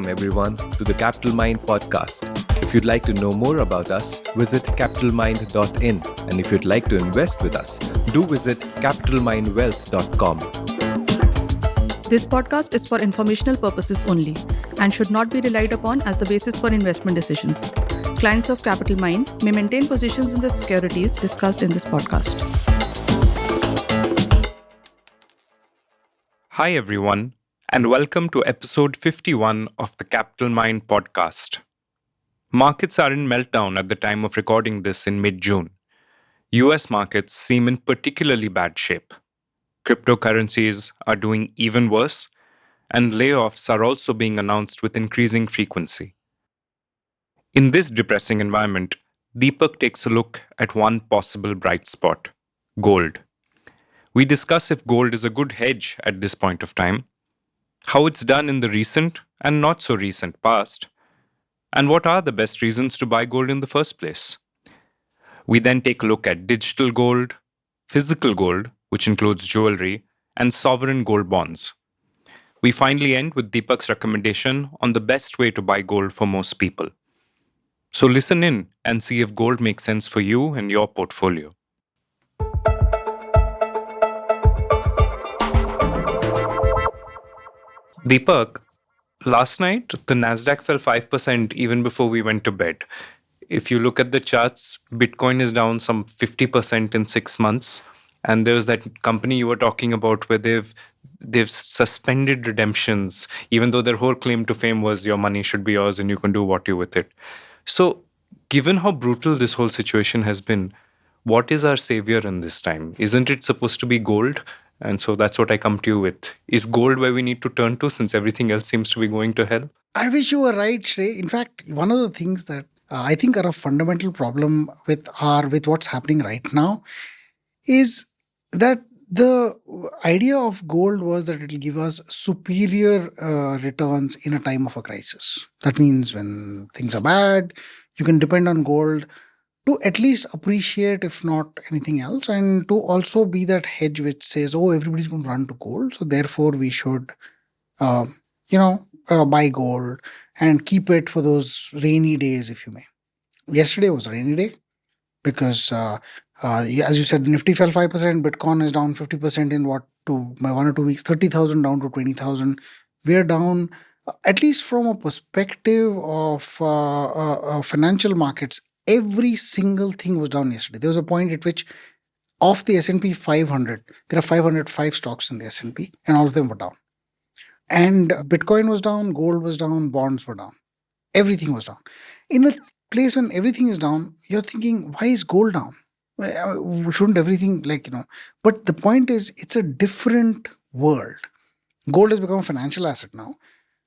welcome everyone to the Capital Mind podcast. If you'd like to know more about us, visit capitalmind.in. And if you'd like to invest with us, do visit capitalmindwealth.com. This podcast is for informational purposes only and should not be relied upon as the basis for investment decisions. Clients of Capital Mind may maintain positions in the securities discussed in this podcast. Hi everyone, and welcome to episode 51 of the Capital Mind podcast. Markets are in meltdown at the time of recording this in mid-June. US markets seem in particularly bad shape. Cryptocurrencies are doing even worse, and layoffs are also being announced with increasing frequency. In this depressing environment, Deepak takes a look at one possible bright spot: gold. We discuss if gold is a good hedge at this point of time, how it's done in the recent and not so recent past, and what are the best reasons to buy gold in the first place. We then take a look at digital gold, physical gold, which includes jewelry, and sovereign gold bonds. We finally end with Deepak's recommendation on the best way to buy gold for most people. So listen in and see if gold makes sense for you and your portfolio. Deepak, last night the Nasdaq fell 5% even before we went to bed. If you look at the charts, Bitcoin is down some 50% in 6 months. And there's that company you were talking about where they've suspended redemptions, even though their whole claim to fame was your money should be yours and you can do what you with it. So given how brutal this whole situation has been, what is our savior in this time? Isn't it supposed to be gold? And so that's what I come to you with. Is gold where we need to turn to since everything else seems to be going to hell? I wish you were right, Shray. In fact, one of the things that I think are a fundamental problem with what's happening right now is that the idea of gold was that it will give us superior returns in a time of a crisis. That means when things are bad, you can depend on gold to at least appreciate, if not anything else, and to also be that hedge which says, oh, everybody's going to run to gold, so therefore we should, buy gold and keep it for those rainy days, if you may. Yesterday was a rainy day because, as you said, Nifty fell 5%, Bitcoin is down 50% in by 1 or 2 weeks, 30,000 down to 20,000. We're down, at least from a perspective of financial markets. Every single thing was down yesterday. There was a point at which of the S&P 500, there are 505 stocks in the S&P and all of them were down. And Bitcoin was down, gold was down, bonds were down. Everything was down. In a place when everything is down, you're thinking, why is gold down? Shouldn't everything But the point is, it's a different world. Gold has become a financial asset now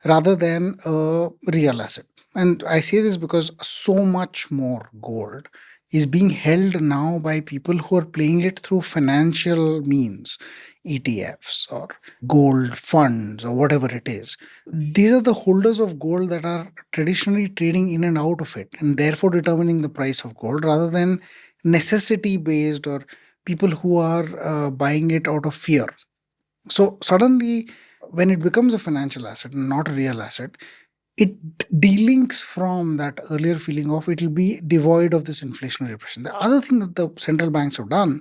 rather than a real asset. And I say this because so much more gold is being held now by people who are playing it through financial means, ETFs or gold funds or whatever it is. These are the holders of gold that are traditionally trading in and out of it and therefore determining the price of gold rather than necessity based or people who are buying it out of fear. So suddenly, when it becomes a financial asset and not a real asset, it delinks from that earlier feeling of it will be devoid of this inflationary pressure. The other thing that the central banks have done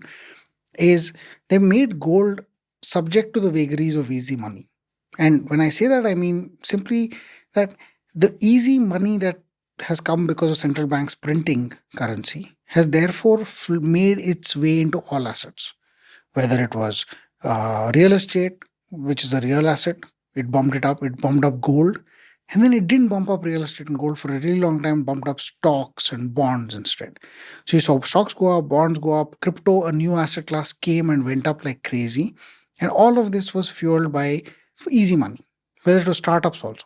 is they made gold subject to the vagaries of easy money. And when I say that, I mean simply that the easy money that has come because of central banks printing currency has therefore made its way into all assets. Whether it was real estate, which is a real asset, it bumped up gold. And then it didn't bump up real estate and gold for a really long time, bumped up stocks and bonds instead. So you saw stocks go up, bonds go up, crypto, a new asset class, came and went up like crazy. And all of this was fueled by easy money, whether it was startups also.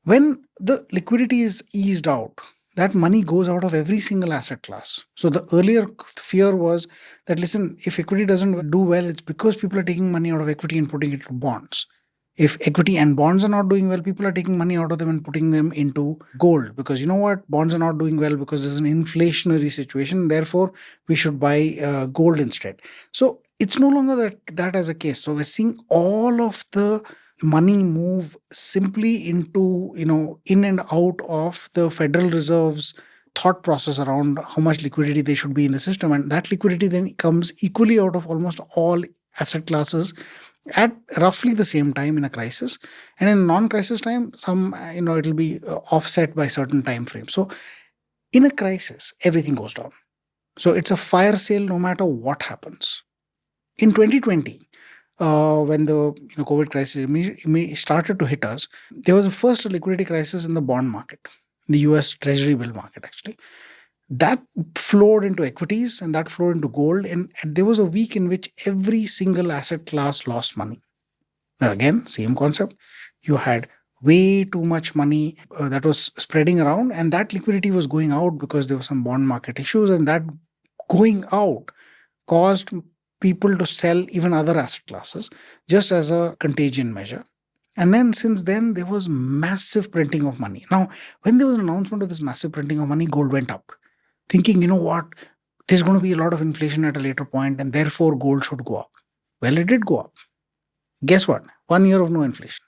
When the liquidity is eased out, that money goes out of every single asset class. So the earlier fear was that, listen, if equity doesn't do well, it's because people are taking money out of equity and putting it into bonds. If equity and bonds are not doing well, people are taking money out of them and putting them into gold because you know what? Bonds are not doing well because there's an inflationary situation. Therefore, we should buy gold instead. So it's no longer that as a case. So we're seeing all of the money move simply into, in and out of the Federal Reserve's thought process around how much liquidity they should be in the system. And that liquidity then comes equally out of almost all asset classes at roughly the same time in a crisis. And in non-crisis time, it'll be offset by certain time frames. So in a crisis, everything goes down. So it's a fire sale no matter what happens. In 2020, when the COVID crisis started to hit us, there was a first liquidity crisis in the bond market, the US Treasury bill market actually. That flowed into equities and that flowed into gold. And there was a week in which every single asset class lost money. Again, same concept. You had way too much money that was spreading around, and that liquidity was going out because there were some bond market issues, and that going out caused people to sell even other asset classes just as a contagion measure. And then since then, there was massive printing of money. Now, when there was an announcement of this massive printing of money, gold went up, thinking, you know what, there's going to be a lot of inflation at a later point, and therefore gold should go up. Well, it did go up. Guess what? 1 year of no inflation.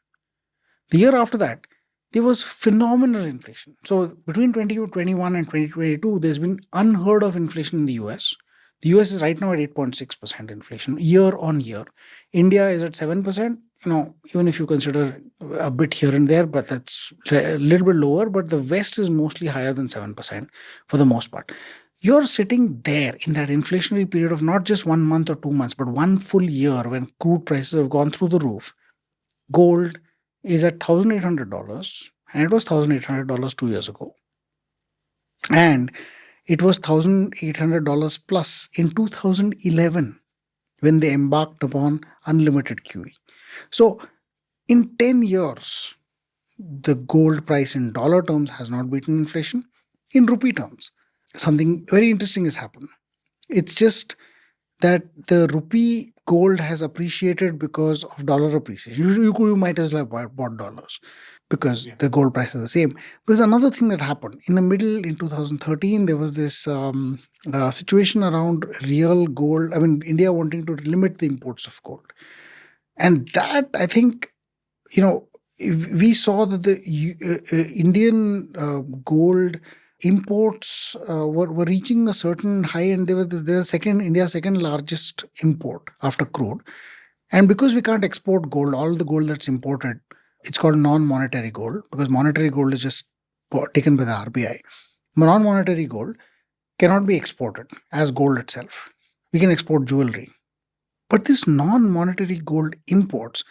The year after that, there was phenomenal inflation. So between 2021 and 2022, there's been unheard of inflation in the US. The US is right now at 8.6% inflation year on year. India is at 7%. Even if you consider a bit here and there, but that's a little bit lower. But the West is mostly higher than 7% for the most part. You're sitting there in that inflationary period of not just 1 month or 2 months, but 1 full year when crude prices have gone through the roof. Gold is at $1,800, and it was $1,800 2 years ago. And it was $1,800 plus in 2011 when they embarked upon unlimited QE. So in 10 years, the gold price in dollar terms has not beaten inflation. In rupee terms, something very interesting has happened. It's just that the rupee gold has appreciated because of dollar appreciation. You might as well have bought dollars because the gold price is the same. There's another thing that happened. In the middle, in 2013, there was this situation around real gold. India wanting to limit the imports of gold. And that, I think, we saw that the Indian gold imports were reaching a certain high, and India's second largest import after crude. And because we can't export gold, all the gold that's imported, it's called non-monetary gold, because monetary gold is just taken by the RBI. Non-monetary gold cannot be exported as gold itself. We can export jewelry. But this non-monetary gold imports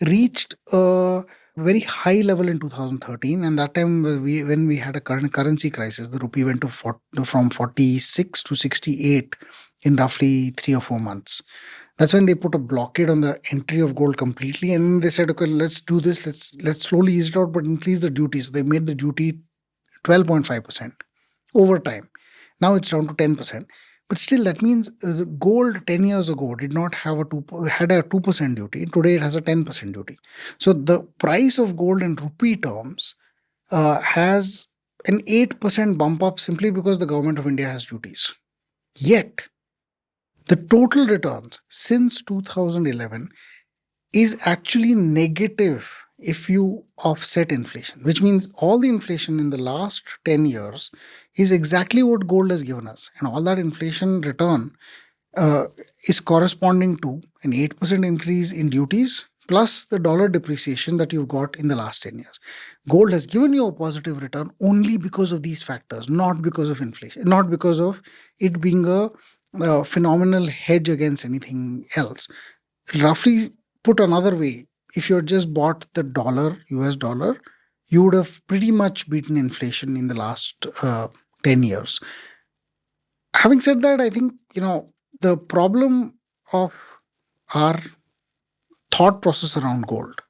reached a very high level in 2013, and that time when we had a currency crisis, the rupee went from 46 to 68 in roughly 3 or 4 months. That's when they put a blockade on the entry of gold completely, and they said, okay, let's do this, let's slowly ease it out, but increase the duty. So they made the duty 12.5% over time. Now it's down to 10%. But still, that means gold 10 years ago did not have had a 2% duty. Today, it has a 10% duty. So the price of gold in rupee terms has an 8% bump up simply because the government of India has duties. Yet, the total returns since 2011 is actually negative if you offset inflation, which means all the inflation in the last 10 years is exactly what gold has given us. And all that inflation return is corresponding to an 8% increase in duties plus the dollar depreciation that you've got in the last 10 years. Gold has given you a positive return only because of these factors, not because of inflation, not because of it being a phenomenal hedge against anything else. Roughly put another way, if you had just bought the US dollar, you would have pretty much beaten inflation in the last 10 years. Having said that, I think, the problem of our thought process around gold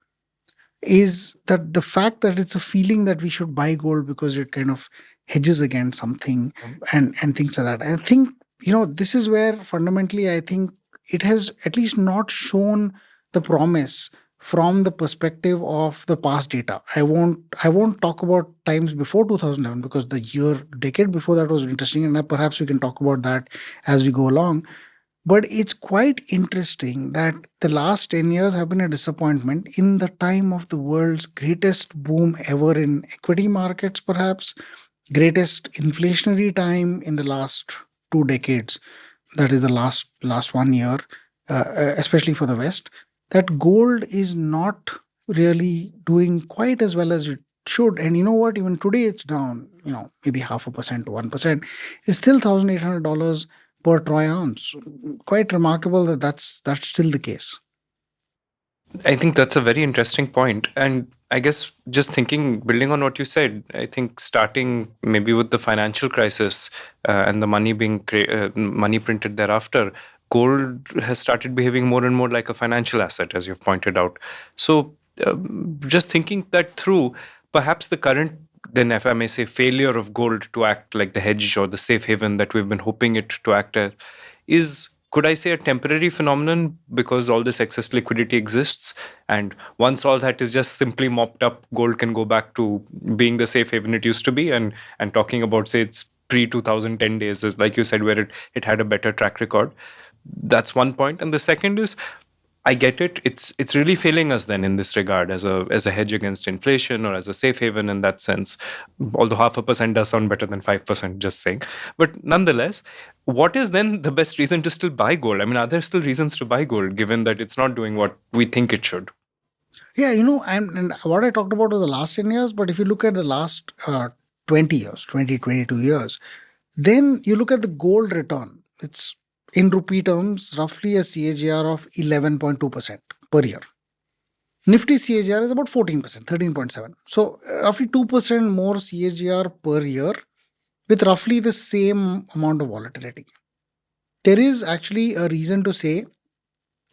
is that the fact that it's a feeling that we should buy gold because it kind of hedges against something and things like that. I think, this is where fundamentally I think it has at least not shown the promise from the perspective of the past data. I won't talk about times before 2011 because the decade before that was interesting, and perhaps we can talk about that as we go along. But it's quite interesting that the last 10 years have been a disappointment in the time of the world's greatest boom ever in equity markets, perhaps, greatest inflationary time in the last 2 decades. That is the last 1 year, especially for the West, that gold is not really doing quite as well as it should. And you know what? Even today it's down, maybe 0.5% to 1%. It's still $1,800 per troy ounce. Quite remarkable that that's still the case. I think that's a very interesting point. And I guess just thinking, building on what you said, I think starting maybe with the financial crisis and the money being money printed thereafter, gold has started behaving more and more like a financial asset, as you've pointed out. So just thinking that through, perhaps the current, then if I may say, failure of gold to act like the hedge or the safe haven that we've been hoping it to act as is, could I say, a temporary phenomenon because all this excess liquidity exists? And once all that is just simply mopped up, gold can go back to being the safe haven it used to be. And talking about, say, it's pre-2010 days, like you said, where it had a better track record. That's one point. And the second is, I get it. It's really failing us then in this regard as a hedge against inflation or as a safe haven in that sense. Although 0.5% does sound better than 5%, just saying. But nonetheless, what is then the best reason to still buy gold? I mean, are there still reasons to buy gold given that it's not doing what we think it should? Yeah, and what I talked about was the last 10 years, but if you look at the last 20 years, 22 years, then you look at the gold return. It's in rupee terms, roughly a CAGR of 11.2% per year. Nifty CAGR is about 14%, 13.7. So roughly 2% more CAGR per year with roughly the same amount of volatility. There is actually a reason to say,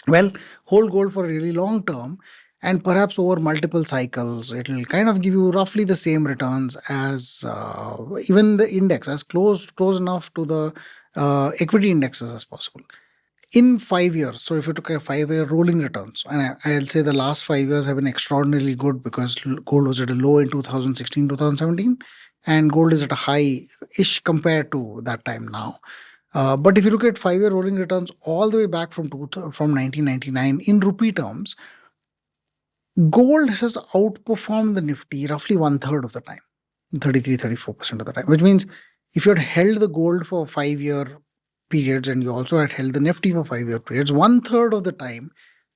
well, hold gold for a really long term and perhaps over multiple cycles, it'll kind of give you roughly the same returns as even the index, as close enough to the equity indexes as possible. In 5 years, so if you took a 5-year rolling returns, and I'll say the last 5 years have been extraordinarily good because gold was at a low in 2016, 2017, and gold is at a high-ish compared to that time now. But if you look at 5-year rolling returns all the way back from 1999 in rupee terms, gold has outperformed the Nifty roughly 1/3 of the time, 33-34% of the time, which means if you had held the gold for 5-year periods and you also had held the Nifty for 5-year periods, 1/3 of the time,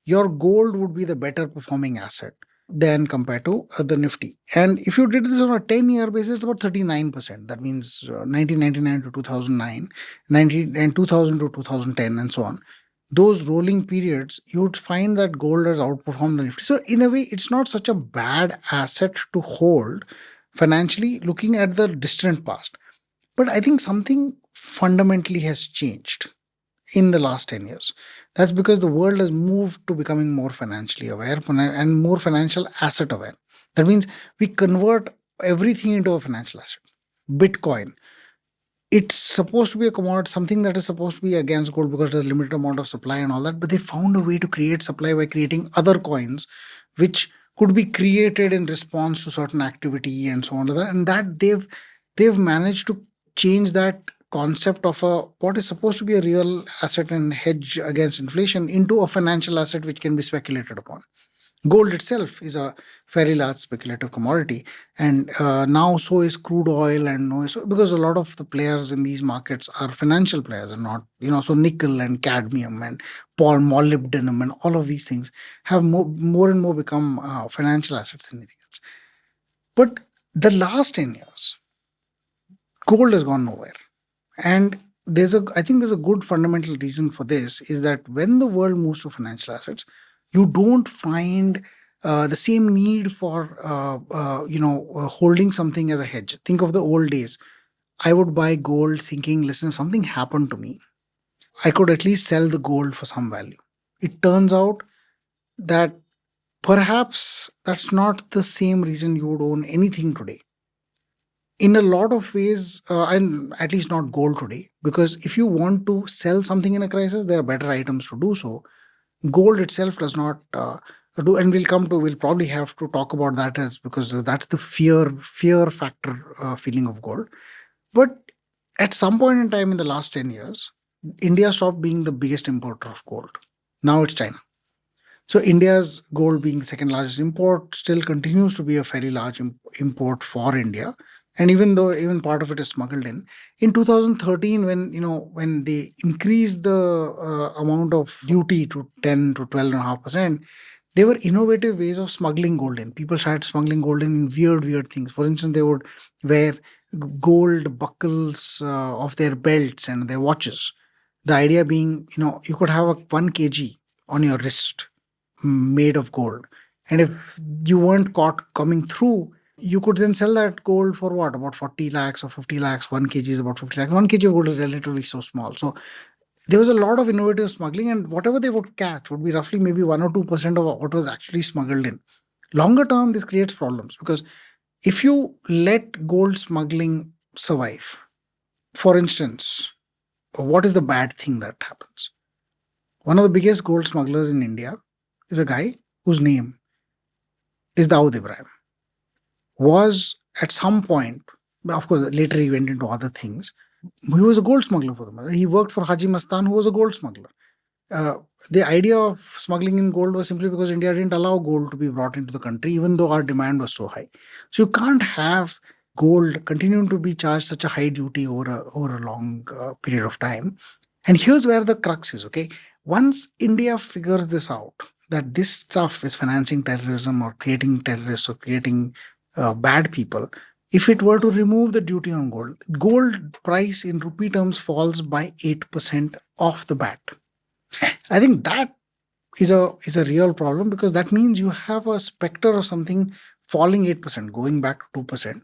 your gold would be the better performing asset than compared to the Nifty. And if you did this on a 10-year basis, it's about 39%. That means 1999 to 2009, and 2000 to 2010, and so on. Those rolling periods, you would find that gold has outperformed the Nifty. So in a way, it's not such a bad asset to hold financially looking at the distant past. But I think something fundamentally has changed in the last 10 years. That's because the world has moved to becoming more financially aware and more financial asset aware. That means we convert everything into a financial asset. Bitcoin, it's supposed to be a commodity, something that is supposed to be against gold because there's a limited amount of supply and all that. But they found a way to create supply by creating other coins, which could be created in response to certain activity and so on. And that they've managed to change that concept of what is supposed to be a real asset and hedge against inflation into a financial asset which can be speculated upon. Gold itself is a fairly large speculative commodity, and now so is crude oil, and because a lot of the players in these markets are financial players and not, so nickel and cadmium and molybdenum and all of these things have more and more become financial assets than anything else. But the last 10 years, gold has gone nowhere. And I think there's a good fundamental reason for this, is that when the world moves to financial assets, you don't find the same need for holding something as a hedge. Think of the old days. I would buy gold thinking, listen, if something happened to me, I could at least sell the gold for some value. It turns out that perhaps that's not the same reason you would own anything today. In a lot of ways, and at least not gold today, because if you want to sell something in a crisis, there are better items to do so. Gold itself does not do, and we'll probably have to talk about that because that's the fear factor feeling of gold. But at some point in time in the last 10 years, India stopped being the biggest importer of gold. Now it's China. So India's gold being the second largest import still continues to be a very large import for India. And even part of it is smuggled in 2013, when they increased the amount of duty to 10 to 12.5%, there were innovative ways of smuggling gold in. People started smuggling gold in weird things. For instance, they would wear gold buckles of their belts and their watches. The idea being, you could have a 1 kg on your wrist made of gold. And if you weren't caught coming through, you could then sell that gold for what? About 40 lakhs or 50 lakhs. 1 kg is about 50 lakhs. 1 kg of gold is relatively so small. So there was a lot of innovative smuggling, and whatever they would catch would be roughly maybe 1 or 2% of what was actually smuggled in. Longer term, this creates problems because if you let gold smuggling survive, for instance, what is the bad thing that happens? One of the biggest gold smugglers in India is a guy whose name is Dawood Ibrahim. Was at some point, of course, later he went into other things. He was a gold smuggler for them. He worked for Haji Mastan, who was a gold smuggler. The idea of smuggling in gold was simply because India didn't allow gold to be brought into the country, even though our demand was so high. So you can't have gold continuing to be charged such a high duty over a long period of time. And here's where the crux is, okay? Once India figures this out, that this stuff is financing terrorism or creating terrorists or creating bad people, if it were to remove the duty on gold price in rupee terms falls by 8% off the bat. I think that is a real problem, because that means you have a specter of something falling 8%, going back to 2%,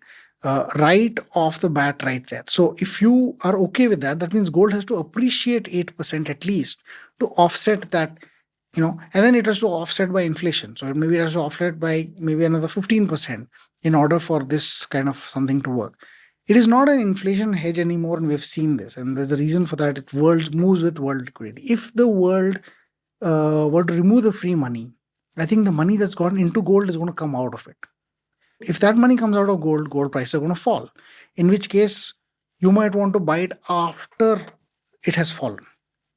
right off the bat right there. So if you are okay with that, that means gold has to appreciate 8% at least to offset that, and then it has to offset by inflation. So maybe it has to offset by maybe another 15% in order for this kind of something to work. It is not an inflation hedge anymore, and we've seen this. And there's a reason for that. It world moves with world liquidity. If the world were to remove the free money, I think the money that's gone into gold is going to come out of it. If that money comes out of gold prices are going to fall. In which case, you might want to buy it after it has fallen.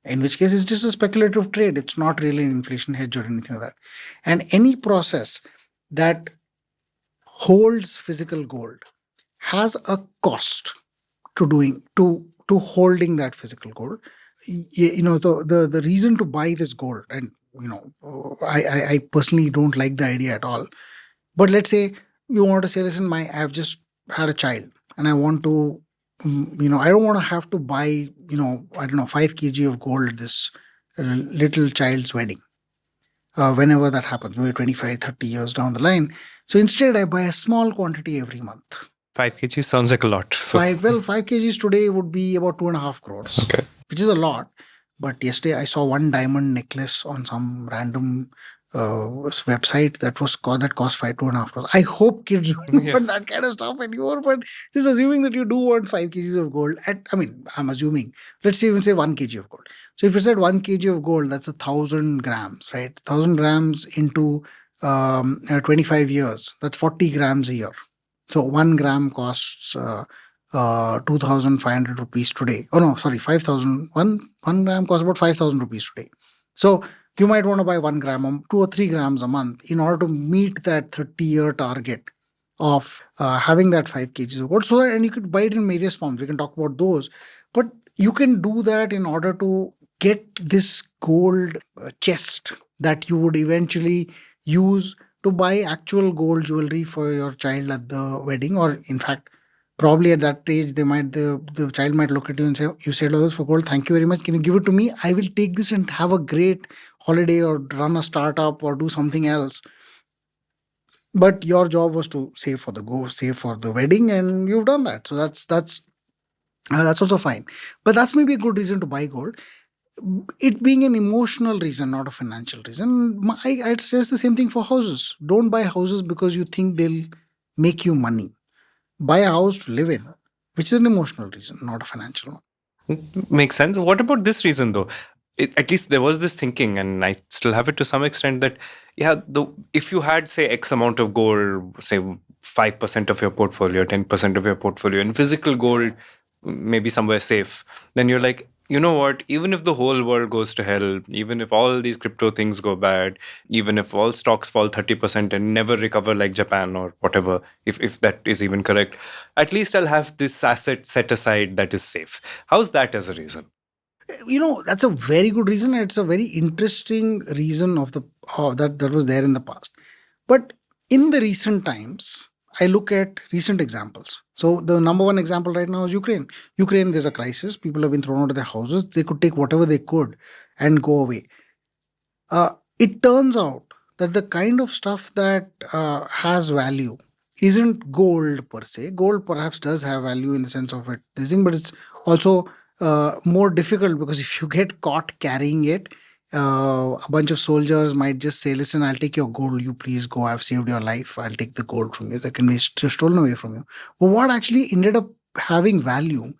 In which case, it's just a speculative trade. It's not really an inflation hedge or anything like that. And any process that holds physical gold has a cost to holding that physical gold. The reason to buy this gold, and I personally don't like the idea at all. But let's say you want to say, listen, I've just had a child and I want to, I don't want to have to buy, 5 kg of gold at this little child's wedding. Whenever that happens, maybe 25, 30 years down the line. So instead, I buy a small quantity every month. 5 kg sounds like a lot. So 5 kgs today would be about 2.5 crores, okay, which is a lot. But yesterday, I saw one diamond necklace on some random website that cost 2.5 crores. I hope kids don't want that kind of stuff anymore. But just assuming that you do want 5 kgs of gold, I'm assuming, let's say even say 1 kg of gold. So if you said 1 kg of gold, that's 1,000 grams, right? 1,000 grams into 25 years, that's 40 grams a year. So 1 gram costs 2,500 rupees today. Oh no, sorry, 5,000. 1 gram costs about 5,000 rupees today. So you might want to buy 1 gram, 2 or 3 grams a month in order to meet that 30-year target of having that 5 kgs of gold. And you could buy it in various forms. We can talk about those. But you can do that in order to get this gold chest that you would eventually use to buy actual gold jewelry for your child at the wedding. Or in fact, probably at that age, the child might look at you and say, you said all this for gold, thank you very much. Can you give it to me? I will take this and have a great holiday or run a startup or do something else. But your job was to save for the wedding, and you've done that. So that's also fine. But that's maybe a good reason to buy gold. It being an emotional reason, not a financial reason. I'd suggest the same thing for houses. Don't buy houses because you think they'll make you money. Buy a house to live in, which is an emotional reason, not a financial one. Makes sense. What about this reason though? At least there was this thinking, and I still have it to some extent, that if you had, say, X amount of gold, say 5% of your portfolio, 10% of your portfolio, and physical gold, maybe somewhere safe, then you're like, you know what, even if the whole world goes to hell, even if all these crypto things go bad, even if all stocks fall 30% and never recover like Japan or whatever, if that is even correct, at least I'll have this asset set aside that is safe. How's that as a reason? That's a very good reason. It's a very interesting reason of the that was there in the past. But in the recent times, I look at recent examples. So the number one example right now is Ukraine. Ukraine, there's a crisis. People have been thrown out of their houses. They could take whatever they could and go away. It turns out that the kind of stuff that has value isn't gold per se. Gold perhaps does have value in the sense of it, this thing, but it's also more difficult because if you get caught carrying it, a bunch of soldiers might just say, "Listen, I'll take your gold. You please go. I've saved your life. I'll take the gold from you. That can be stolen away from you." But what actually ended up having value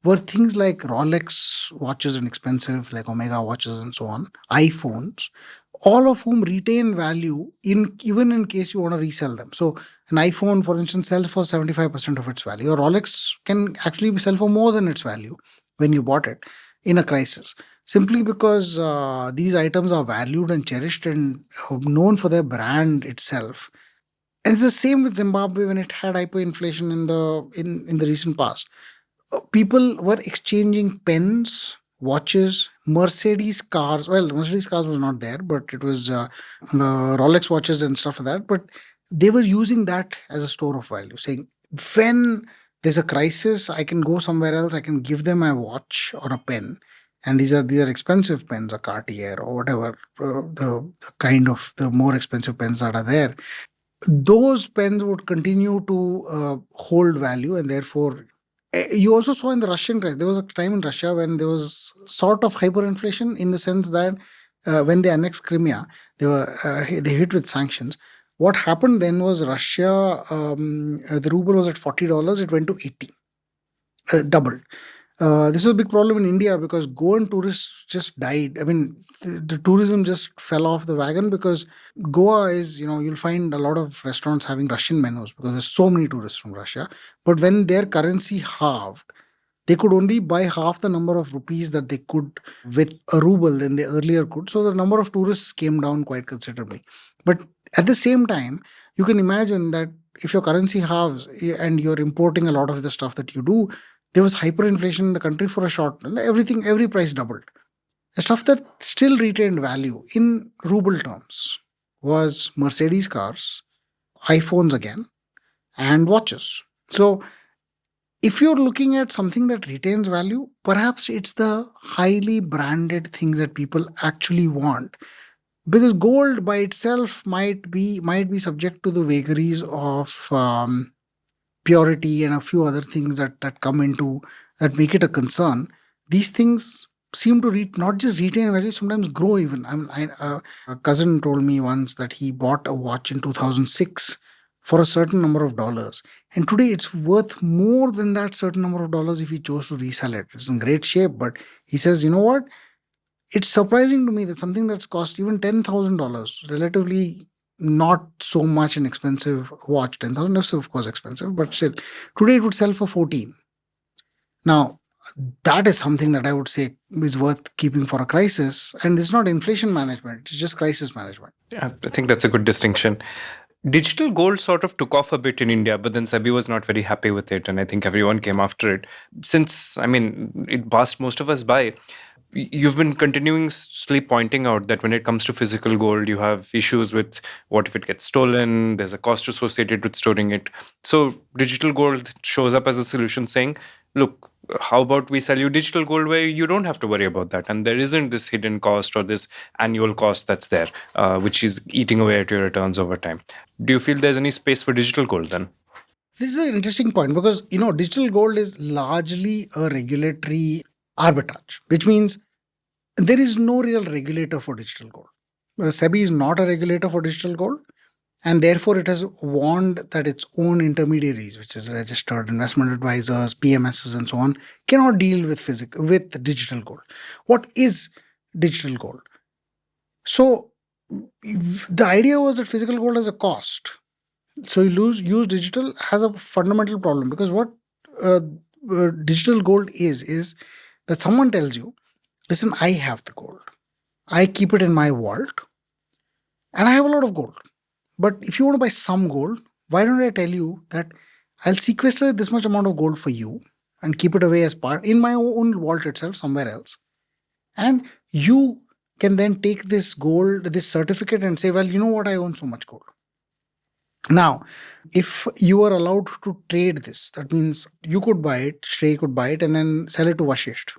were things like Rolex watches and expensive, like Omega watches and so on, iPhones, all of whom retain value in even in case you want to resell them. So an iPhone, for instance, sells for 75% of its value. A Rolex can actually sell for more than its value when you bought it in a crisis, simply because these items are valued and cherished and known for their brand itself. And it's the same with Zimbabwe when it had hyperinflation in the recent past. People were exchanging pens, watches, Mercedes cars. Well, Mercedes cars was not there, but it was Rolex watches and stuff like that. But they were using that as a store of value, saying, when there's a crisis, I can go somewhere else, I can give them a watch or a pen. And these are expensive pens, a Cartier or whatever, the kind of the more expensive pens that are there. Those pens would continue to hold value, and therefore you also saw in the Russian crisis, there was a time in Russia when there was sort of hyperinflation in the sense that when they annexed Crimea, they hit with sanctions. What happened then was Russia, the ruble was at $40, it went to 80, doubled. This was a big problem in India because Goan tourists just died. I mean, the tourism just fell off the wagon because Goa is, you'll find a lot of restaurants having Russian menus because there's so many tourists from Russia. But when their currency halved, they could only buy half the number of rupees that they could with a ruble than they earlier could. So the number of tourists came down quite considerably. But at the same time, you can imagine that if your currency halves and you're importing a lot of the stuff that you do, there was hyperinflation in the country for a short, every price doubled. The stuff that still retained value in ruble terms was Mercedes cars, iPhones again, and watches. So if you're looking at something that retains value, perhaps it's the highly branded things that people actually want. Because gold by itself might be subject to the vagaries of purity and a few other things that come into that make it a concern. These things seem to not just retain value, sometimes grow even. A cousin told me once that he bought a watch in 2006 for a certain number of dollars, and today it's worth more than that certain number of dollars if he chose to resell it. It's in great shape, but he says, you know what? It's surprising to me that something that's cost even $10,000, relatively not so much an expensive watch. 10,000 is of course expensive, but still, today it would sell for 14. Now, that is something that I would say is worth keeping for a crisis. And it's not inflation management, it's just crisis management. Yeah, I think that's a good distinction. Digital gold sort of took off a bit in India, but then SEBI was not very happy with it. And I think everyone came after it. Since, it passed most of us by. You've been continuously pointing out that when it comes to physical gold, you have issues with what if it gets stolen, there's a cost associated with storing it. So digital gold shows up as a solution saying, look, how about we sell you digital gold where you don't have to worry about that? And there isn't this hidden cost or this annual cost that's there, which is eating away at your returns over time. Do you feel there's any space for digital gold then? This is an interesting point because, digital gold is largely a regulatory arbitrage, which means there is no real regulator for digital gold. SEBI is not a regulator for digital gold, and therefore it has warned that its own intermediaries, which is registered investment advisors, PMSs, and so on, cannot deal with digital gold. What is digital gold? So the idea was that physical gold has a cost. So use digital has a fundamental problem because what digital gold is that someone tells you, listen, I have the gold. I keep it in my vault and I have a lot of gold. But if you want to buy some gold, why don't I tell you that I'll sequester this much amount of gold for you and keep it away as part in my own vault itself somewhere else. And you can then take this gold, this certificate and say, well, you know what, I own so much gold. Now, if you are allowed to trade this, that means you could buy it, Shray could buy it and then sell it to Vashisht.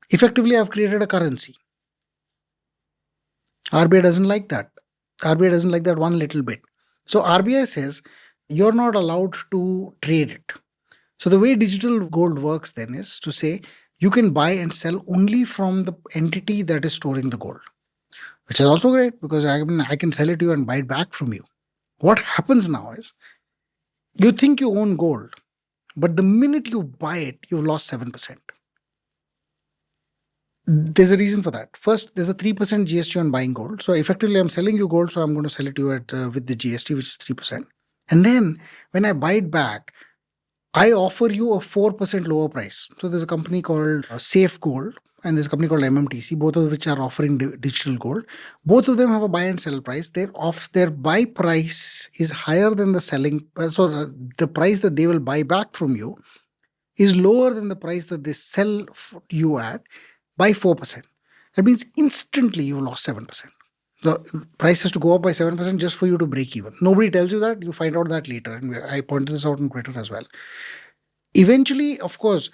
Effectively, I've created a currency. RBI doesn't like that. RBI doesn't like that one little bit. So RBI says you're not allowed to trade it. So the way digital gold works then is to say you can buy and sell only from the entity that is storing the gold, which is also great because I can sell it to you and buy it back from you. What happens now is you think you own gold, but the minute you buy it, you've lost 7%. There's a reason for that. First, there's a 3% GST on buying gold. So effectively, I'm selling you gold, so I'm going to sell it to you at with the GST, which is 3%. And then when I buy it back, I offer you a 4% lower price. So there's a company called Safe Gold and there's a company called MMTC, both of which are offering digital gold. Both of them have a buy and sell price. Their buy price is higher than the selling. So the price that they will buy back from you is lower than the price that they sell you at by 4%. That means instantly you lost 7%. The price has to go up by 7% just for you to break even. Nobody tells you that. You find out that later. And I pointed this out on Twitter as well. Eventually, of course,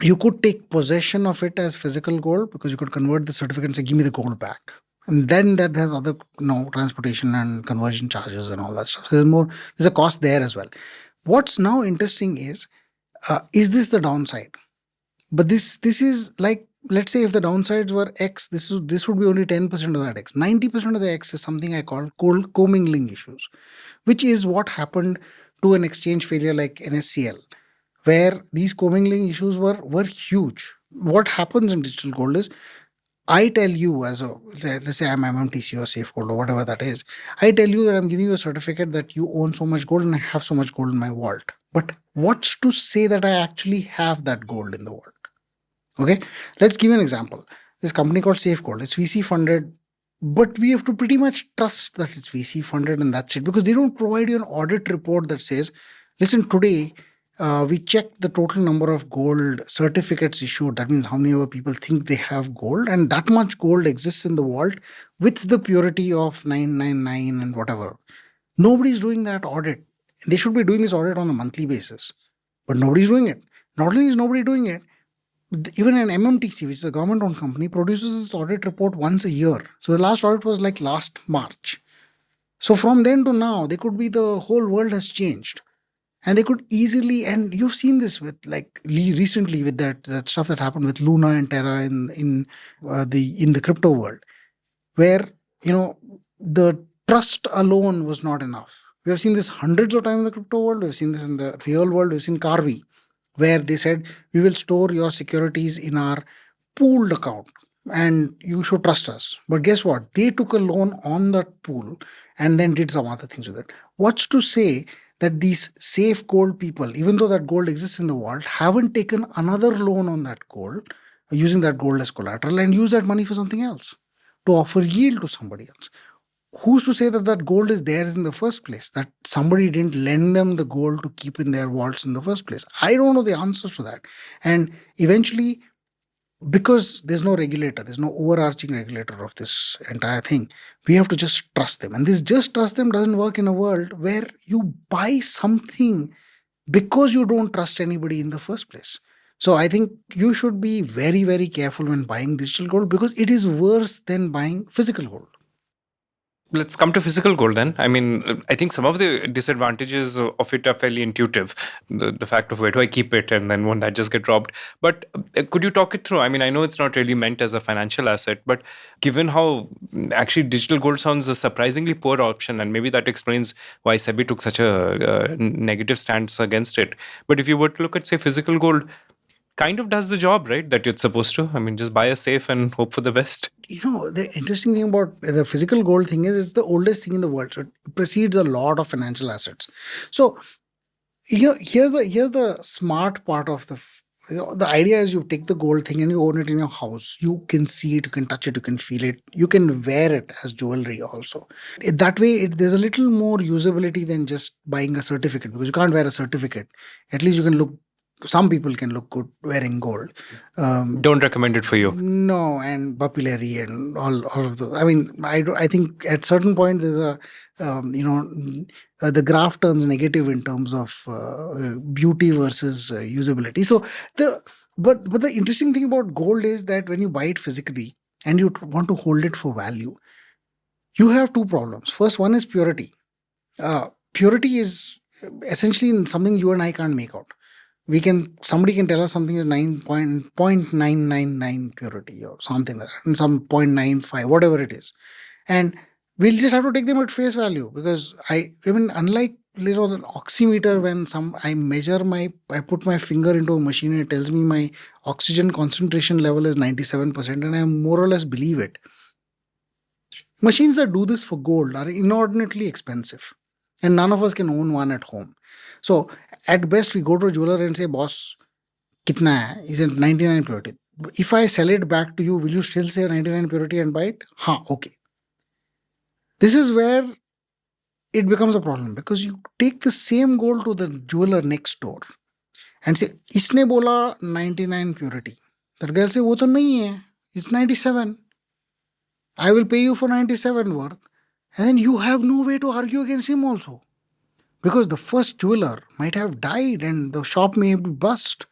you could take possession of it as physical gold because you could convert the certificate and say, give me the gold back. And then that has other transportation and conversion charges and all that stuff. So there's a cost there as well. What's now interesting is this the downside? But this is like, let's say if the downsides were X, this would be only 10% of that X. 90% of the X is something I call commingling issues, which is what happened to an exchange failure like NSCL, where these commingling issues were huge. What happens in digital gold is, I tell you let's say I'm MMTC or Safe Gold or whatever that is, I tell you that I'm giving you a certificate that you own so much gold and I have so much gold in my vault. But what's to say that I actually have that gold in the vault? Okay, let's give you an example. This company called Safe Gold, it's VC funded, but we have to pretty much trust that it's VC funded and that's it, because they don't provide you an audit report that says, listen, today we checked the total number of gold certificates issued. That means how many other people think they have gold, and that much gold exists in the vault with the purity of 999 and whatever. Nobody's doing that audit. They should be doing this audit on a monthly basis, but nobody's doing it. Not only is nobody doing it, even an MMTC, which is a government-owned company, produces its audit report once a year. So the last audit was like last March. So from then to now, they could be the whole world has changed. And they could easily, and you've seen this with like recently with that stuff that happened with Luna and Terra in the crypto world, where the trust alone was not enough. We have seen this hundreds of times in the crypto world. We've seen this in the real world. We've seen Carvey, where they said, we will store your securities in our pooled account and you should trust us. But guess what? They took a loan on that pool and then did some other things with it. What's to say that these safe gold people, even though that gold exists in the vault, haven't taken another loan on that gold, using that gold as collateral and use that money for something else, to offer yield to somebody else? Who's to say that that gold is theirs in the first place, that somebody didn't lend them the gold to keep in their vaults in the first place? I don't know the answers to that. And eventually, because there's no regulator, there's no overarching regulator of this entire thing, we have to just trust them. And this just trust them doesn't work in a world where you buy something because you don't trust anybody in the first place. So I think you should be very, very careful when buying digital gold, because it is worse than buying physical gold. Let's come to physical gold then. I mean, I think some of the disadvantages of it are fairly intuitive. The fact of where do I keep it and then won't that just get robbed? But could you talk it through? I mean, I know it's not really meant as a financial asset, but given how actually digital gold sounds a surprisingly poor option, and maybe that explains why SEBI took such a negative stance against it. But if you were to look at, say, physical gold, kind of does the job, right, that it's supposed to. I mean, just buy a safe and hope for the best. The interesting thing about the physical gold thing is it's the oldest thing in the world. So it precedes a lot of financial assets. So here's the smart part of The idea is you take the gold thing and you own it in your house. You can see it, you can touch it, you can feel it, you can wear it as jewelry also. That way, there's a little more usability than just buying a certificate, because you can't wear a certificate. At least you can look. Some people can look good wearing gold. Don't recommend it for you. No, and papillary and all of those. I mean, I think at certain point there's a the graph turns negative in terms of beauty versus usability. So but the interesting thing about gold is that when you buy it physically and you want to hold it for value, you have two problems. First one is purity. Purity is essentially something you and I can't make out. Somebody can tell us something is 9.999 purity or something like that, and some 0.95, whatever it is. And we'll just have to take them at face value, because unlike the oximeter, when I put my finger into a machine and it tells me my oxygen concentration level is 97%, and I more or less believe it. Machines that do this for gold are inordinately expensive, and none of us can own one at home. So at best, we go to a jeweler and say, boss, kitna hai? Is it 99 purity? If I sell it back to you, will you still say 99 purity and buy it? Okay. This is where it becomes a problem, because you take the same gold to the jeweler next door and say, isne bola 99 purity. That guy will say, wo to nahi hai. It's 97. I will pay you for 97 worth. And then you have no way to argue against him also, because the first jeweler might have died and the shop may be bust.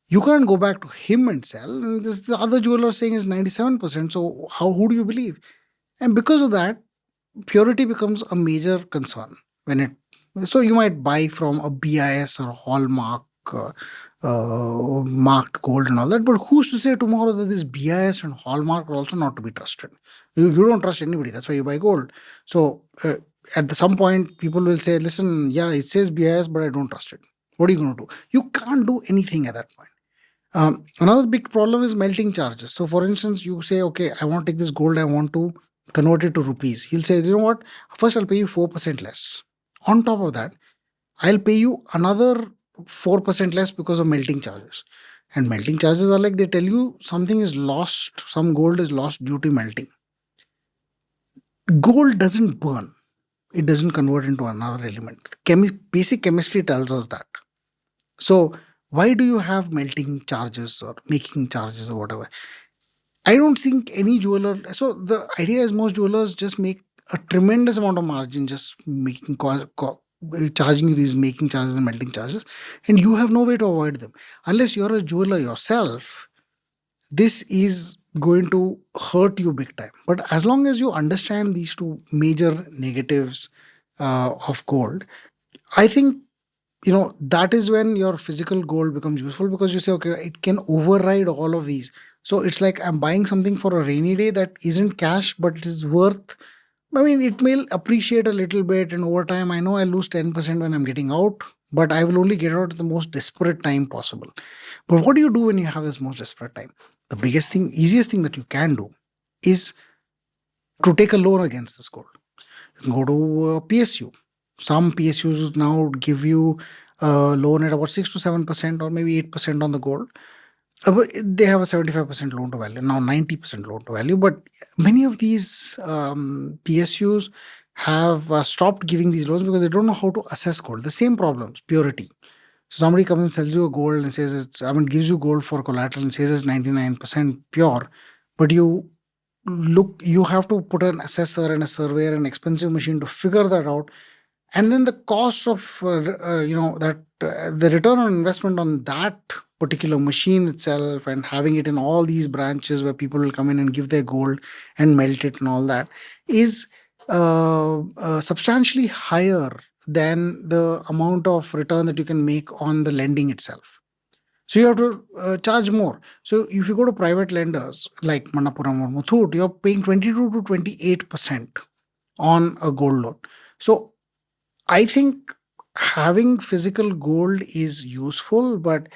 You can't go back to him and sell. And the other jeweler saying is 97%. So who do you believe? And because of that, purity becomes a major concern. So you might buy from a BIS or Hallmark marked gold and all that, but who's to say tomorrow that this BIS and Hallmark are also not to be trusted? You don't trust anybody. That's why you buy gold. So at some point, people will say, listen, yeah, it says BIS, but I don't trust it. What are you going to do? You can't do anything at that point. Another big problem is melting charges. So for instance, you say, okay, I want to take this gold, I want to convert it to rupees. He'll say, you know what? First, I'll pay you 4% less. On top of that, I'll pay you another 4% less because of melting charges. And melting charges are like, they tell you something is lost, some gold is lost due to melting. Gold doesn't burn. It doesn't convert into another element. Basic chemistry tells us that. So why do you have melting charges or making charges or whatever? I don't think any jeweler. So the idea is most jewelers just make a tremendous amount of margin just making charging you these making charges and melting charges, and you have no way to avoid them. Unless you're a jeweler yourself, this is going to hurt you big time. But as long as you understand these two major negatives of gold, I think that is when your physical gold becomes useful, because you say, okay, it can override all of these. So it's like I'm buying something for a rainy day that isn't cash, but it is worth. It may appreciate a little bit, and over time, I know I lose 10% when I'm getting out, but I will only get out at the most desperate time possible. But what do you do when you have this most desperate time? The easiest thing that you can do is to take a loan against this gold. You can go to PSU. Some PSUs now give you a loan at about 6 to 7% or maybe 8% on the gold. They have a 75% loan to value, now 90% loan to value. But many of these PSUs have stopped giving these loans because they don't know how to assess gold. The same problems, purity. So somebody comes and sells you a gold and says gives you gold for collateral and says it's 99% pure. But you have to put an assessor and a surveyor and an expensive machine to figure that out. And then the cost of, the return on investment on that particular machine itself and having it in all these branches where people will come in and give their gold and melt it and all that is substantially higher than the amount of return that you can make on the lending itself. So you have to charge more. So if you go to private lenders like Manappuram or Muthoot, you're paying 22 to 28% on a gold loan. So I think having physical gold is useful, but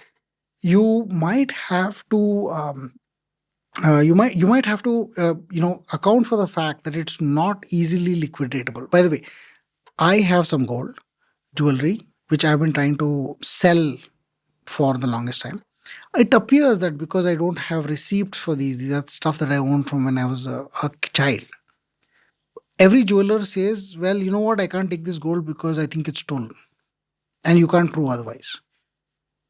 you might have to account for the fact that it's not easily liquidatable. By the way, I have some gold jewelry which I've been trying to sell for the longest time. It appears that because I don't have receipts for these are stuff that I owned from when I was a child. Every jeweler says, well, you know what, I can't take this gold because I think it's stolen. And you can't prove otherwise.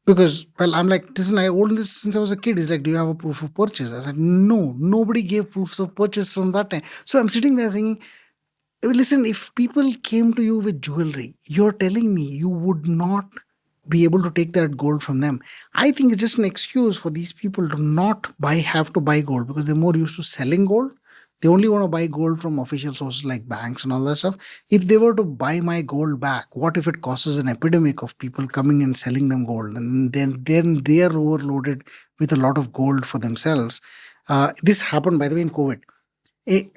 Because, well, I'm like, listen, I owned this since I was a kid. He's like, do you have a proof of purchase? I said, no, nobody gave proofs of purchase from that time. So I'm sitting there thinking, listen, if people came to you with jewelry, you're telling me you would not be able to take that gold from them. I think it's just an excuse for these people to not have to buy gold because they're more used to selling gold. They only want to buy gold from official sources like banks and all that stuff. If they were to buy my gold back, what if it causes an epidemic of people coming and selling them gold? And then they are overloaded with a lot of gold for themselves. This happened, by the way, in COVID.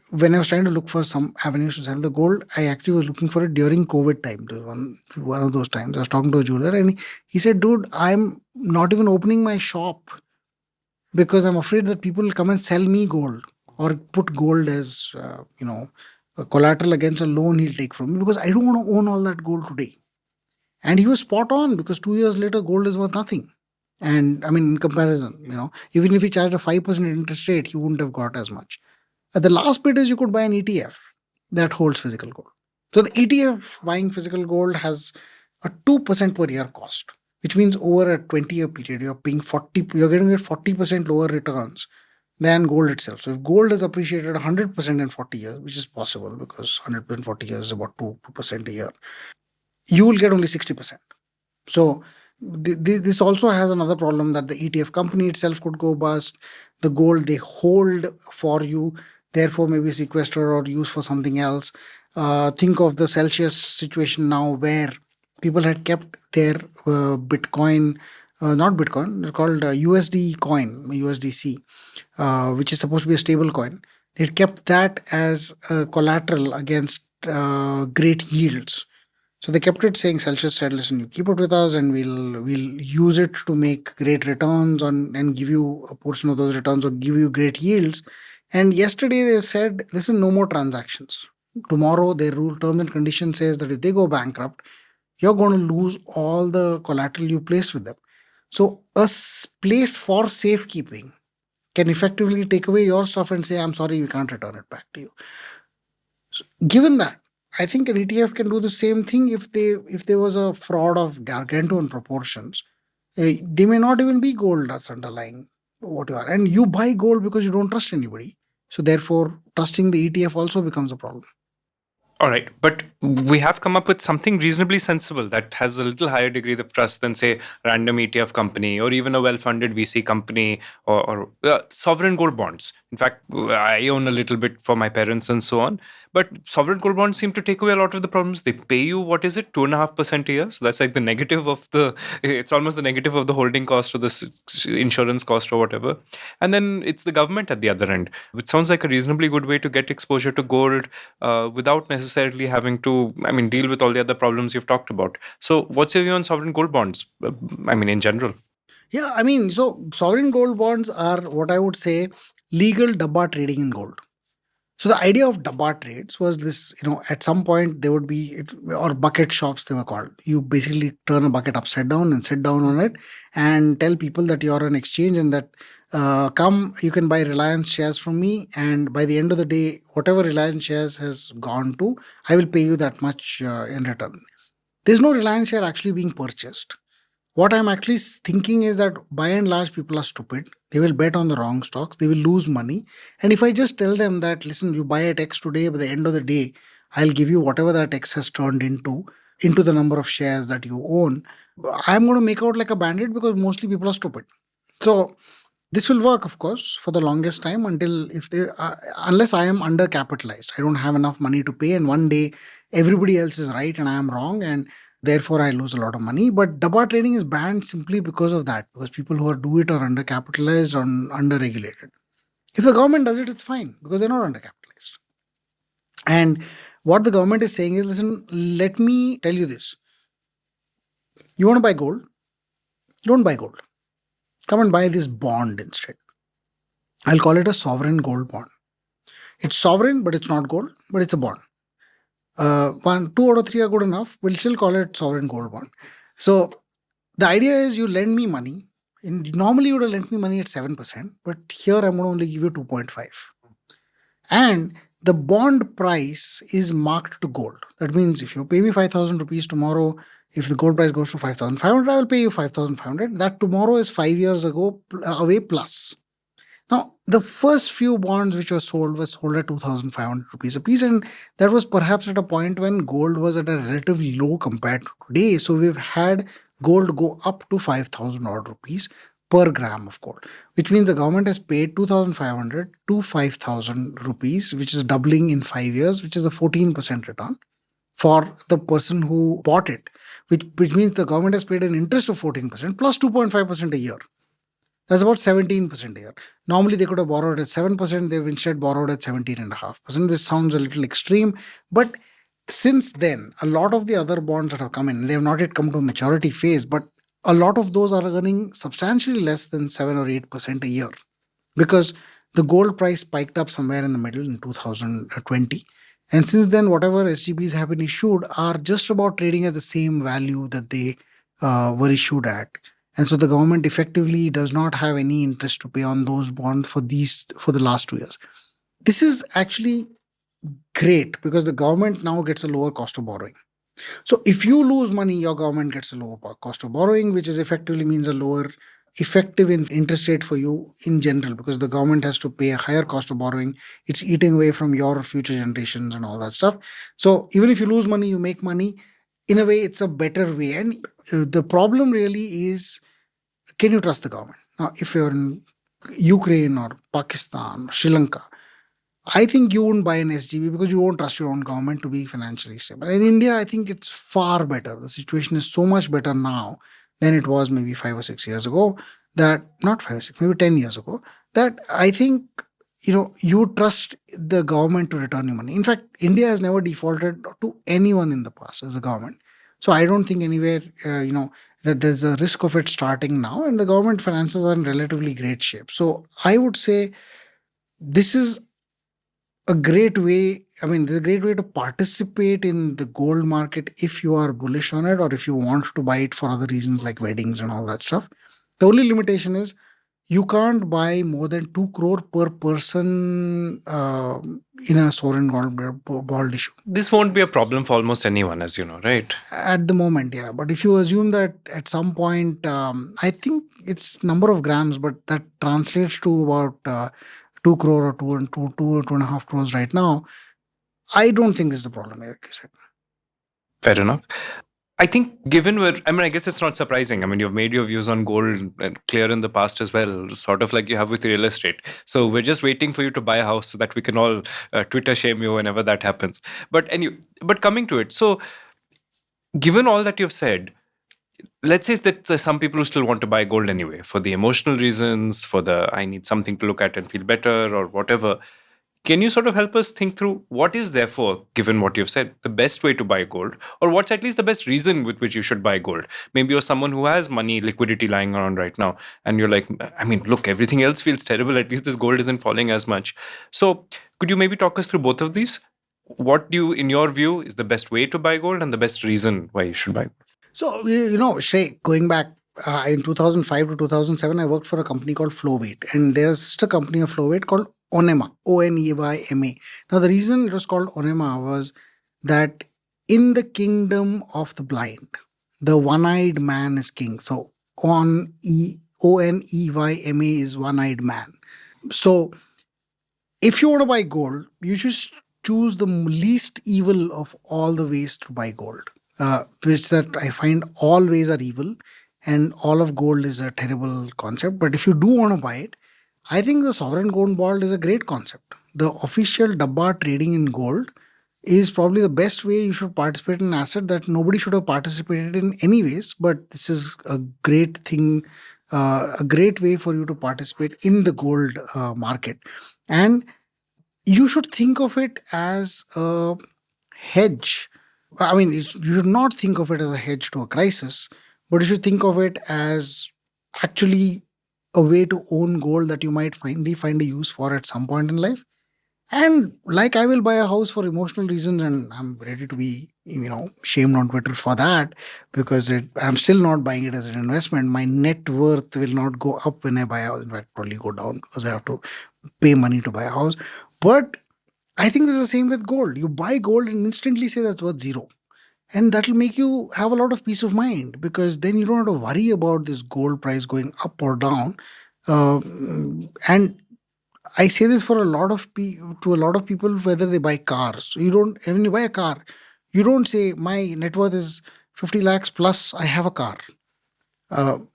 When I was trying to look for some avenues to sell the gold, I actually was looking for it during COVID time. It was one of those times. I was talking to a jeweler and he said, dude, I'm not even opening my shop because I'm afraid that people will come and sell me gold or put gold as, a collateral against a loan he'll take from me because I don't want to own all that gold today. And he was spot on because 2 years later, gold is worth nothing. And I mean, in comparison, even if he charged a 5% interest rate, he wouldn't have got as much. The last bit is you could buy an ETF that holds physical gold. So the ETF buying physical gold has a 2% per year cost, which means over a 20-year period, you're getting at 40% lower returns than gold itself. So if gold is appreciated 100% in 40 years, which is possible because 100% 40 years is about 2% a year, you will get only 60%. So this also has another problem that the ETF company itself could go bust. The gold they hold for you, therefore maybe sequestered or used for something else. Think of the Celsius situation now where people had kept their Bitcoin, not Bitcoin, they're called USD coin, USDC, which is supposed to be a stable coin. They kept that as collateral against great yields. So they kept it saying, Celsius said, listen, you keep it with us and we'll use it to make great returns and give you a portion of those returns or give you great yields. And yesterday they said, listen, no more transactions. Tomorrow their rule terms and conditions says that if they go bankrupt, you're going to lose all the collateral you placed with them. So a place for safekeeping can effectively take away your stuff and say, I'm sorry, we can't return it back to you. So given that, I think an ETF can do the same thing if there was a fraud of gargantuan proportions. They may not even be gold that's underlying what you are. And you buy gold because you don't trust anybody. So therefore, trusting the ETF also becomes a problem. All right, but we have come up with something reasonably sensible that has a little higher degree of trust than, say, random ETF company or even a well-funded VC company or sovereign gold bonds. In fact, I own a little bit for my parents and so on. But sovereign gold bonds seem to take away a lot of the problems. They pay you, 2.5% a year? So that's like the negative of it's almost the negative of the holding cost or the insurance cost or whatever. And then it's the government at the other end, which sounds like a reasonably good way to get exposure to gold without necessarily having to, deal with all the other problems you've talked about. So what's your view on sovereign gold bonds? In general. Yeah, so sovereign gold bonds are what I would say legal dabba trading in gold. So the idea of dabba trades was this, at some point there would be, or bucket shops they were called. You basically turn a bucket upside down and sit down on it and tell people that you're an exchange and that come, you can buy Reliance shares from me. And by the end of the day, whatever Reliance shares has gone to, I will pay you that much in return. There's no Reliance share actually being purchased. What I'm actually thinking is that by and large, people are stupid. They will bet on the wrong stocks. They will lose money. And if I just tell them that, listen, you buy at X today, by the end of the day, I'll give you whatever that X has turned into the number of shares that you own, I'm going to make out like a bandit because mostly people are stupid. So this will work, of course, for the longest time unless I am undercapitalized. I don't have enough money to pay. And one day everybody else is right and I am wrong. And therefore, I lose a lot of money. But dabba trading is banned simply because of that, because people who do it are undercapitalized or underregulated. If the government does it, it's fine because they're not undercapitalized. And what the government is saying is, listen, let me tell you this. You want to buy gold? Don't buy gold. Come and buy this bond instead. I'll call it a sovereign gold bond. It's sovereign, but it's not gold, but it's a bond. 1, 2 out of 3 are good enough. We'll still call it sovereign gold bond. So the idea is you lend me money Normally you would have lent me money at 7%, but here I'm going to only give you 2.5. And the bond price is marked to gold. That means if you pay me 5,000 rupees tomorrow, if the gold price goes to 5,500, I will pay you 5,500. That tomorrow is 5 years away plus. Now, the first few bonds which were sold at 2,500 rupees a piece, and that was perhaps at a point when gold was at a relatively low compared to today. So we've had gold go up to 5,000 odd rupees per gram of gold, which means the government has paid 2,500 to 5,000 rupees, which is doubling in 5 years, which is a 14% return for the person who bought it, which means the government has paid an interest of 14% plus 2.5% a year. That's about 17% a year. Normally, they could have borrowed at 7%. They've instead borrowed at 17.5%. This sounds a little extreme. But since then, a lot of the other bonds that have come in, they have not yet come to a maturity phase, but a lot of those are earning substantially less than 7 or 8% a year because the gold price spiked up somewhere in the middle in 2020. And since then, whatever SGBs have been issued are just about trading at the same value that they were issued at. And so the government effectively does not have any interest to pay on those bonds for the last 2 years. This is actually great because the government now gets a lower cost of borrowing. So if you lose money, your government gets a lower cost of borrowing, which is effectively means a lower effective interest rate for you in general, because the government has to pay a higher cost of borrowing. It's eating away from your future generations and all that stuff. So even if you lose money, you make money. In a way, it's a better way. And the problem really is, can you trust the government? Now, if you're in Ukraine or Pakistan, Sri Lanka, I think you won't buy an SGB because you won't trust your own government to be financially stable. In India, I think it's far better. The situation is so much better now than it was maybe 5 or 6 years ago. Not 5 or 6, maybe 10 years ago. That I think, you trust the government to return you money. In fact, India has never defaulted to anyone in the past as a government. So I don't think anywhere, that there's a risk of it starting now, and the government finances are in relatively great shape. So I would say this is a great way. There's a great way to participate in the gold market if you are bullish on it or if you want to buy it for other reasons like weddings and all that stuff. The only limitation is you can't buy more than 2 crore per person in a sovereign gold issue. This won't be a problem for almost anyone, as you know, right? At the moment, yeah. But if you assume that at some point, I think it's number of grams, but that translates to about 2 crore or 2.5 crores right now. I don't think this is a problem, like you said. Fair enough. I think given I guess it's not surprising. You've made your views on gold clear in the past as well, sort of like you have with real estate. So we're just waiting for you to buy a house so that we can all Twitter shame you whenever that happens. But coming to it, so given all that you've said, let's say that some people who still want to buy gold anyway for the emotional reasons, for the I need something to look at and feel better or whatever. Can you sort of help us think through what is therefore, given what you've said, the best way to buy gold, or what's at least the best reason with which you should buy gold? Maybe you're someone who has money, liquidity lying around right now, and you're like, look, everything else feels terrible. At least this gold isn't falling as much. So could you maybe talk us through both of these? What do you, in your view, is the best way to buy gold and the best reason why you should buy gold? So, Shray, going back in 2005 to 2007, I worked for a company called Flowweight, and there's a sister company of Flowweight called Onema, Oneyma. Now, the reason it was called Onema was that in the kingdom of the blind, the one-eyed man is king. So, Oneyma is one-eyed man. So, if you want to buy gold, you should choose the least evil of all the ways to buy gold, which that I find all ways are evil, and all of gold is a terrible concept. But if you do want to buy it, I think the sovereign gold bond is a great concept. The official dabba trading in gold is probably the best way you should participate in an asset that nobody should have participated in anyways. But this is a great thing, a great way for you to participate in the gold market. And you should think of it as a hedge. You should not think of it as a hedge to a crisis, but you should think of it as actually a way to own gold that you might find a use for at some point in life. And like I will buy a house for emotional reasons, and I'm ready to be, shamed on Twitter for that, because I'm still not buying it as an investment. My net worth will not go up when I buy a house. In fact, probably go down, because I have to pay money to buy a house. But I think this is the same with gold. You buy gold and instantly say that's worth zero. And that'll make you have a lot of peace of mind, because then you don't have to worry about this gold price going up or down. And I say this for to a lot of people, whether they buy cars. When you buy a car, you don't say my net worth is 50 lakhs plus I have a car.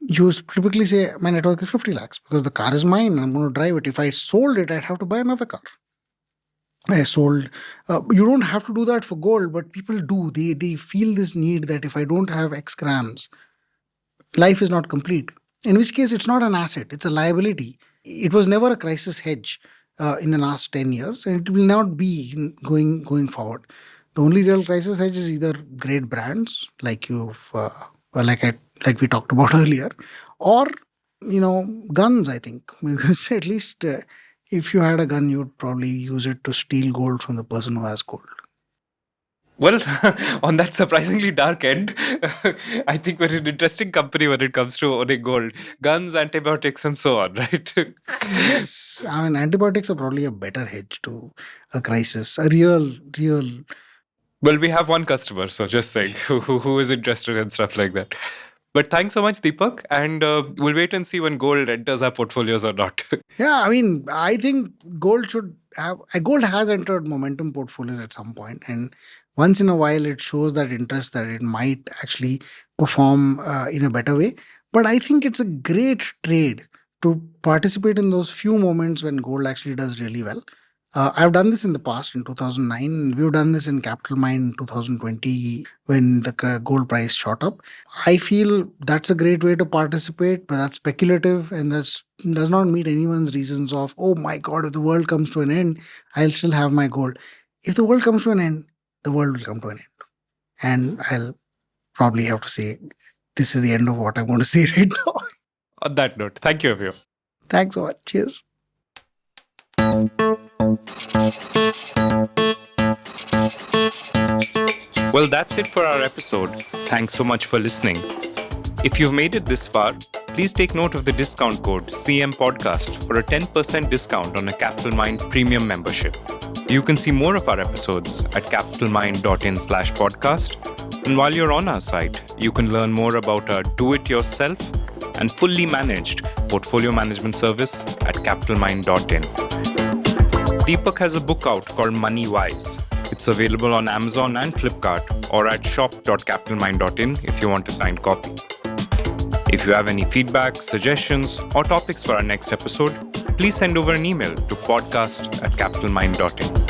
You typically say my net worth is 50 lakhs because the car is mine and I'm going to drive it. If I sold it, I'd have to buy another car. You don't have to do that for gold, but people do. They feel this need that if I don't have X grams, life is not complete. In which case, it's not an asset, it's a liability. It was never a crisis hedge in the last 10 years, and it will not be going forward. The only real crisis hedge is either great brands like like we talked about earlier, or guns. I think, because at least if you had a gun, you'd probably use it to steal gold from the person who has gold. Well, on that surprisingly dark end, I think we're an interesting company when it comes to owning gold. Guns, antibiotics, and so on, right? Yes. I mean, antibiotics are probably a better hedge to a crisis. A real... Well, we have one customer, so just saying, who is interested in stuff like that. But thanks so much, Deepak. And we'll wait and see when gold enters our portfolios or not. Yeah, I mean, I think gold has entered momentum portfolios at some point, and once in a while it shows that interest that it might actually perform in a better way. But I think it's a great trade to participate in those few moments when gold actually does really well. I've done this in the past in 2009. We've done this in Capital Mine in 2020 when the gold price shot up. I feel that's a great way to participate, but that's speculative and that does not meet anyone's reasons of, oh my God, if the world comes to an end, I'll still have my gold. If the world comes to an end, the world will come to an end. And I'll probably have to say, this is the end of what I'm going to say right now. On that note, thank you, Avio. Thanks so much. Cheers. Well, that's it for our episode. Thanks so much for listening. If you've made it this far, please take note of the discount code CMPodcast for a 10% discount on a Capital Mind premium membership. You can see more of our episodes at capitalmind.in/podcast. And while you're on our site, you can learn more about our do-it-yourself and fully managed portfolio management service at capitalmind.in. Deepak has a book out called Money Wise. It's available on Amazon and Flipkart or at shop.capitalmind.in if you want a signed copy. If you have any feedback, suggestions, or topics for our next episode, please send over an email to podcast@capitalmind.in.